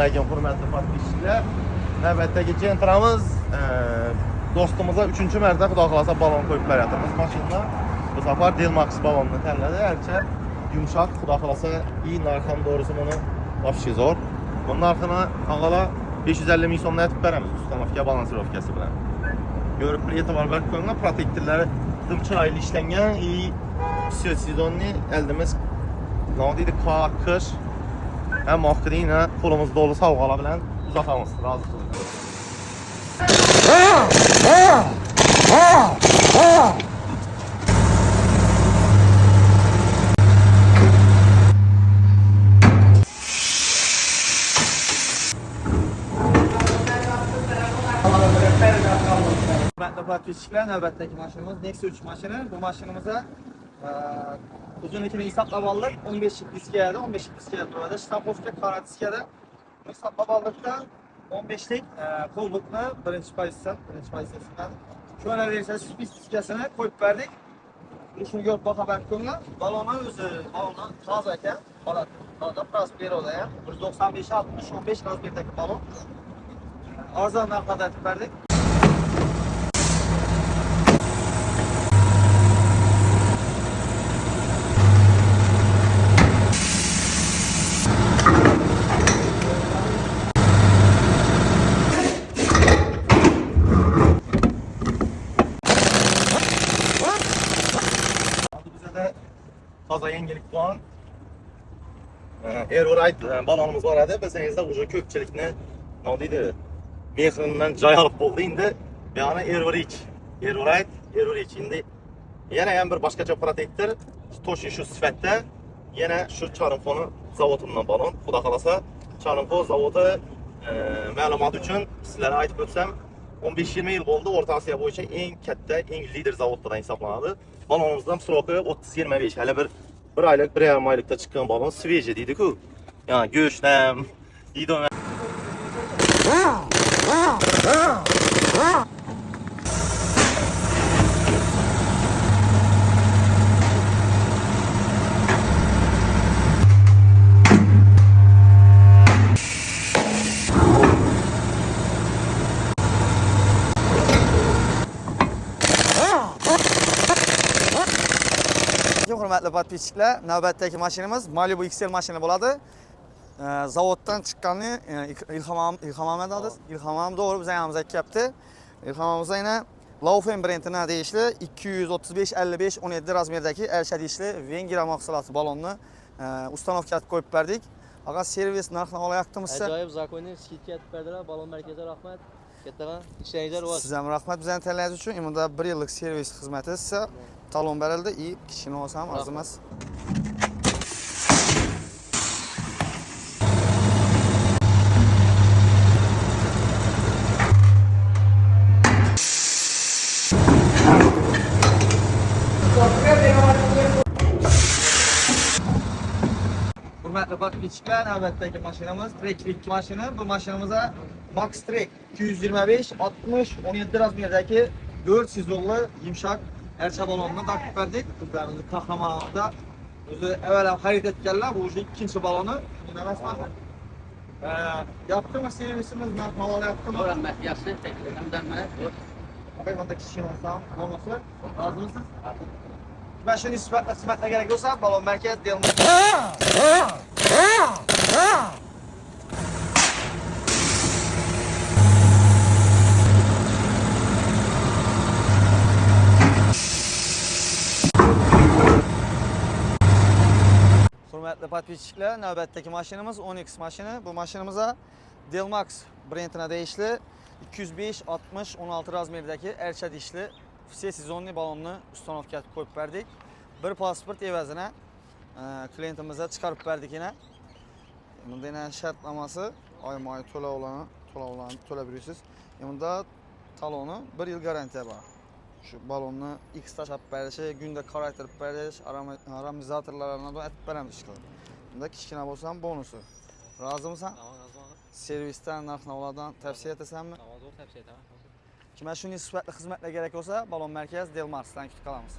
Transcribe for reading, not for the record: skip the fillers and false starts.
Assalamualaikum hurmatli podpishchilar. Navbatdagi jentramiz do'stimizga 3-marta xudo xolasa balon qo'yib beryapmiz mashinada. Bu safar Delmax balonni tanladi. Archa yumshoq, xudo xolasa iyi narx ham doğrusu buni вообще zo'r. Bunun narxini avvalo 550 ming so'mdan aytib beramiz ustanovka balansirovkasi bilan. Görüp bir e'tibor berib ko'ringlar, protektorlari dim chiroyli ishlangan, все сезонный eldimiz nima deydi, qish hem mahkudina kolumuz dolu savg'alar bilan uzatamiz. Rozi qiling. Hürmetli podpishchilar, navbatdagi mashinamiz Nexia 3 mashina. Bu mashinamizda uzunligini hisoblab oldik. 15 diskada, 15 diskada turadi. Shtampovka qora diskada hisoblab oldikdan 15lik qo'lbuqni birinchi pozitsiyasidan ko'na versiyasi 3 diskasini qo'yib berdik. Shuni ko'rib xabar ko'ringlar. Balonni o'zi balondan toza ekan. Toza Prospero-da ham 195-60-15 razmerdagi balon. Arzon narxda aytib berdik. Toza yangilik bilan Airride balonimiz var edi. Bilsangizda уже ko'pchilikni nima deydi, mehridan joy olib bo'ldi. Endi bu yana Airride endi yana ham bir boshqacha protektor, to'shi shu sifatda, yana shu Charinfoni zavodidan balon. Xudo xolasa Charinfo zavodi ma'lumot uchun sizlarga aytib o'tsam 15-20 yil bo'ldi, O'rta Osiyo bo'yicha eng katta, eng lider zavoddan hisoblanadi. Balonimizdan sroki 30-25, hali bir aylık, 1,5 aylıkta çıkan balon sveji deydi-ku. Yani go'shtdan deydi. Hürmetli podpishchilar, navbatdagi mashinamiz Malibu XL mashina bo'ladi. Zavoddan chiqqanini Ilhom Ahmedov, Ilhom ham to'g'ri biz ham aytibdi. Ilhom Ahmedov yana Laufen brendini deyishli 235-55-17 razmerdagi Ersha deyishli Vengriya mahsuloti balonni ustanovka qilib qo'yib berdik. Agar servis narxini olayaptimiz. Ajoyib zako'ni skidka aytib berdilar. Balon markaziga rahmat. Kattaman ishlaringlar bor. Siz ham rahmat bizani tanlaganingіз uchun. Bunda 1 yillik servis xizmati sizga talon berildi. Kichkina olsam arzimas. Hürmetli podpishchilar, navbatdagi mashinamiz Treklik mashina. Bu mashinamizda Max Trek 225-60-17 razmerdagi 4 sizonli yumshoq Erça balonunu takip verdik. Kızlarımızı Kahramanlık'ta evvel xarid etkenler, bu ikinci balonu inanılmaz. Yaptığımız servisimiz havalı yaptım. Öğrenmek yaşlı, tekrardan Ben bunda kişi olsam, olması lazım mısınız? Ben şimdi ispatle gerek olsa balon merkez diyelim. Hürmetli podpishchilar, navbatdagi mashinamiz 10X mashina. Bu mashinamizda Delmax brendine deyishli 205-60-16 razmerdagi Ersha deyishli все сезонный balonni ustanovka qilib qo'yib berdik. Bir pasport evazina klientimizga chiqarib berdik yana. Bunda yana shartnomasi oyma-oy to'lovlarni to'lab berasiz. Bunda taloni 1 yil garantiya bor. Şu balonni X tashab berishi, kunda qaraytirib berish, aromizatorlarni aytib beramiz ishqilib. Bunda kichkina bo'lsa ham bonusi. Rozimisan? Tamam. Servisdan, narx-navolardan tavsiya etasanmi? Tamam, to'g'ri tavsiya etaman. Kimga shunday sifatli xizmatlar kerak bo'lsa, balon markaz Delmarsdan kutib qolamiz.